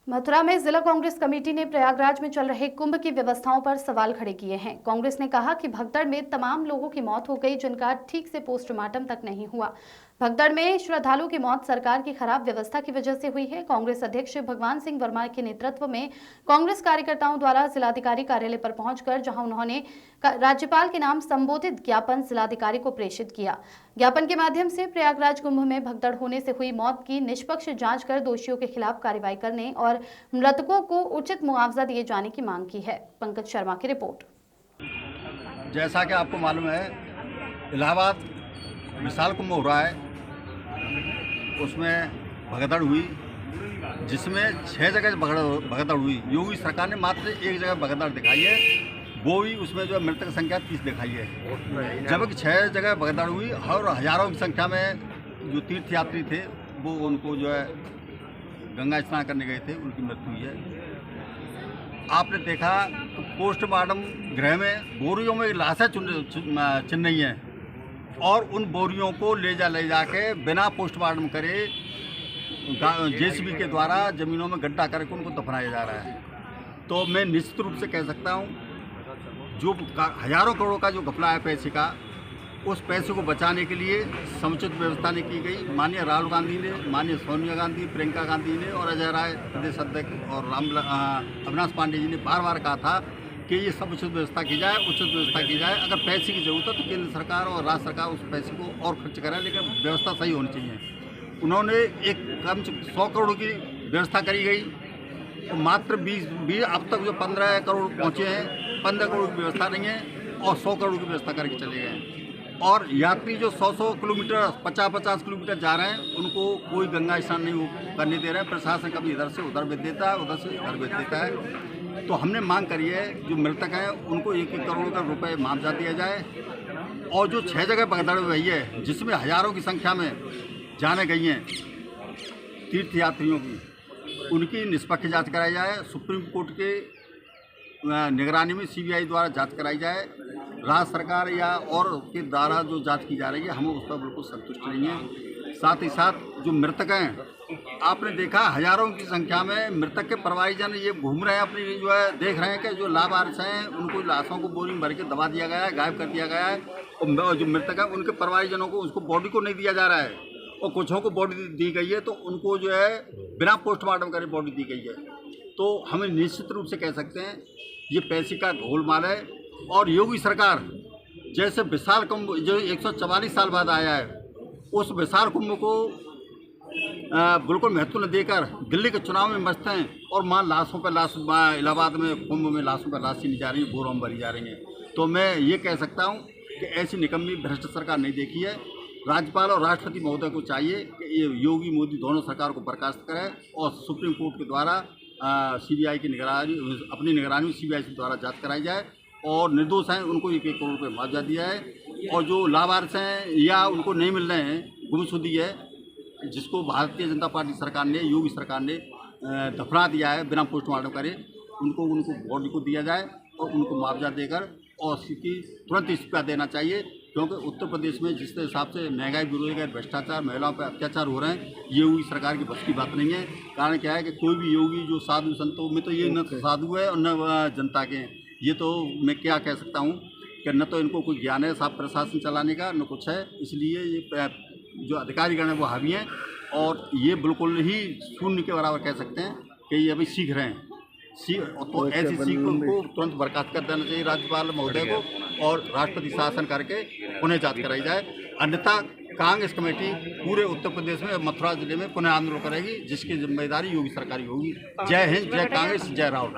मथुरा में जिला कांग्रेस कमेटी ने प्रयागराज में चल रहे कुंभ की व्यवस्थाओं पर सवाल खड़े किए हैं। कांग्रेस ने कहा कि भगदड़ में तमाम लोगों की मौत हो गई जिनका ठीक से पोस्टमार्टम तक नहीं हुआ। भगदड़ में श्रद्धालुओं की मौत सरकार की खराब व्यवस्था की वजह से हुई है। कांग्रेस अध्यक्ष भगवान सिंह वर्मा के नेतृत्व में कांग्रेस कार्यकर्ताओं द्वारा जिलाधिकारी कार्यालय पर पहुंचकर जहां उन्होंने राज्यपाल के नाम संबोधित ज्ञापन जिलाधिकारी को प्रेषित किया। ज्ञापन के माध्यम से प्रयागराज कुंभ में भगदड़ होने से हुई मौत की निष्पक्ष जांच कर दोषियों के खिलाफ कार्रवाई करने और मृतकों को उचित मुआवजा दिए जाने की मांग की है। पंकज शर्मा की रिपोर्ट। जैसा कि आपको मालूम है, इलाहाबाद विशाल कुंभ हो रहा है, उसमें भगदड़ हुई जिसमें 6 जगह भगदड़ हुई। योगी सरकार ने मात्र एक जगह भगदड़ दिखाई है, वो भी उसमें जो मृतक संख्या 30 दिखाई है, जबकि 6 जगह भगदड़ हुई और हजारों की संख्या में जो तीर्थयात्री थे वो उनको जो है गंगा स्नान करने गए थे, उनकी मृत्यु हुई है। आपने देखा तो पोस्टमार्टम गृह में बोरियों में लाशें चिन रही हैं और उन बोरियों को ले जाके बिना पोस्टमार्टम करे जेसीबी के द्वारा ज़मीनों में गड्ढा करके उनको दफनाया जा रहा है। तो मैं निश्चित रूप से कह सकता हूँ, जो हजारों करोड़ों का जो घपला है पैसे का, उस पैसे को बचाने के लिए समुचित व्यवस्था नहीं की गई। माननीय राहुल गांधी ने, माननीय सोनिया गांधी, प्रियंका गांधी ने और अजय राय प्रदेश अध्यक्ष और अविनाश पांडे जी ने बार बार कहा था कि ये सब उचित व्यवस्था की जाए, उचित व्यवस्था की जाए। अगर पैसे की जरूरत है तो केंद्र सरकार और राज्य सरकार उस पैसे को और खर्च करे, लेकिन व्यवस्था सही होनी चाहिए। उन्होंने एक कम से 100 करोड़ की व्यवस्था करी गई, तो मात्र 20 अब तक जो 15 करोड़ पहुँचे हैं, 15 करोड़ की व्यवस्था नहीं है और 100 करोड़ की व्यवस्था करके चले गए। और यात्री जो 100 किलोमीटर 50 किलोमीटर जा रहे हैं, उनको कोई गंगा स्नान नहीं करने दे रहे हैं। प्रशासन कभी इधर से उधर भेज देता है, उधर से इधर भेज देता है। तो हमने मांग करी है, जो मृतक हैं उनको 1-1 करोड़ का रुपए मुआवजा दिया जाए और जो 6 जगह भगदड़ हुई है जिसमें हजारों की संख्या में जाने गई हैं तीर्थयात्रियों की, उनकी निष्पक्ष जाँच कराई जाए। सुप्रीम कोर्ट के निगरानी में सीबीआई द्वारा जांच कराई जाए। राज्य सरकार या और के द्वारा जो जांच की जा रही है, हम उस पर बिल्कुल संतुष्ट नहीं हैं। साथ ही साथ जो मृतक हैं, आपने देखा हजारों की संख्या में मृतक के परिवारजन ये घूम रहे हैं, अपनी जो है देख रहे हैं कि जो लावारिस हैं उनको लाशों को बोरी में भर के दबा दिया गया है, गायब कर दिया गया है। और जो मृतक है उनके परिवारजनों को उसको बॉडी को नहीं दिया जा रहा है और कुछों को बॉडी दी गई है, तो उनको जो है बिना पोस्टमार्टम करे बॉडी दी गई है। तो हमें निश्चित रूप से कह सकते हैं ये पैसे का गोलमाल है। और योगी सरकार जैसे विशाल कुंभ जो 144 साल बाद आया है, उस विशाल कुंभ को बिल्कुल महत्व न देकर दिल्ली के चुनाव में मस्त हैं और लाशों पर लाश, इलाहाबाद में कुंभ में लाशों पर लाश नहीं जा रही है, बोरों में भरी जा रही हैं। तो मैं ये कह सकता हूँ कि ऐसी निकम्मी भ्रष्ट सरकार नहीं देखी है। राज्यपाल और राष्ट्रपति महोदय को चाहिए कि ये योगी मोदी दोनों सरकार को बर्खास्त करें और सुप्रीम कोर्ट के द्वारा सीबीआई की निगरानी, अपनी निगरानी में सीबीआई के द्वारा जांच कराई जाए और निर्दोष हैं उनको 1-1 करोड़ रुपये मुआवजा दिया है। और जो लाभार्थी हैं या उनको नहीं मिल रहे हैं, गुमशुदगी है, जिसको भारतीय जनता पार्टी सरकार ने, योगी सरकार ने दफना दिया है बिना पोस्टमार्टम करे, उनको बॉडी को दिया जाए और उनको मुआवजा देकर और इसकी तुरंत इस्तीफा देना चाहिए। क्योंकि उत्तर प्रदेश में जिस हिसाब से महंगाई, बेरोजगारी, भ्रष्टाचार, महिलाओं पर अत्याचार हो रहे हैं, ये योगी सरकार की बस की बात नहीं है। कारण क्या है कि कोई भी योगी जो साधु संतों में तो ये न साधु है और न जनता के हैं। ये तो मैं क्या कह सकता हूँ कि न तो इनको कोई ज्ञान है साफ प्रशासन चलाने का, न कुछ है। इसलिए ये जो अधिकारीगण हैं वो हावी हैं और ये बिल्कुल ही शून्य के बराबर कह सकते हैं कि ये अभी सीख रहे हैं। तो ऐसी सीख को तुरंत बर्खास्त कर देना चाहिए राज्यपाल महोदय को और राष्ट्रपति शासन करके उन्हें जांच कराई जाए। अन्यथा कांग्रेस कमेटी पूरे उत्तर प्रदेश में, मथुरा जिले में पुनः आंदोलन करेगी, जिसकी जिम्मेदारी योगी सरकार की होगी। जय हिंद, जय कांग्रेस, जय राहुल।